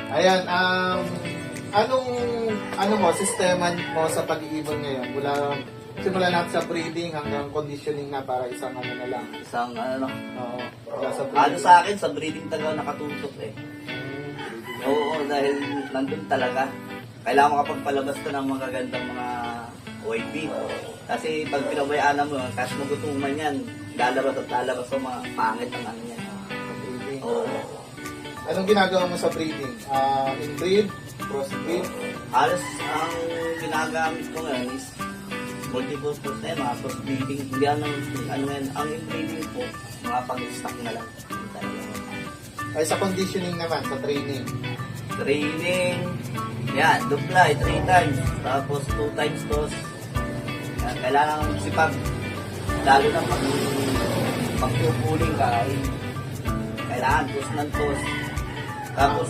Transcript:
Ayan, ano mo, sistema mo sa pag-iibon ngayon? Simula natin sa breeding hanggang conditioning na para isang ano na lang. Isang ano, Oo, wala sa ano breeding. sa akin, sa breeding talaga nakatutok eh. Oo, dahil nandun talaga. Kailangan makapagpalabas ka ng mga gandang mga OIP. Kasi pag pinabayaan mo, kahit magutuman yan, lalabas at lalabas sa mga pangit ang ano yan. Sa breeding. Oo. Anong ginagawa mo sa breeding? Inbreed? Crossbreed? Halos ang ginagamit ko ngayon is multi-purpose na yan, mga cross-breeding. Hindi ano yan, ang inbreeding po, mga pang-stock na lang. Ay, sa conditioning naman, sa training. Training, yan, dupla, 3 times, tapos 2 times toss. Yan, kailangan sipag, lalo na pag pupuling ka, ay kailangan toss ng toss. Tapos,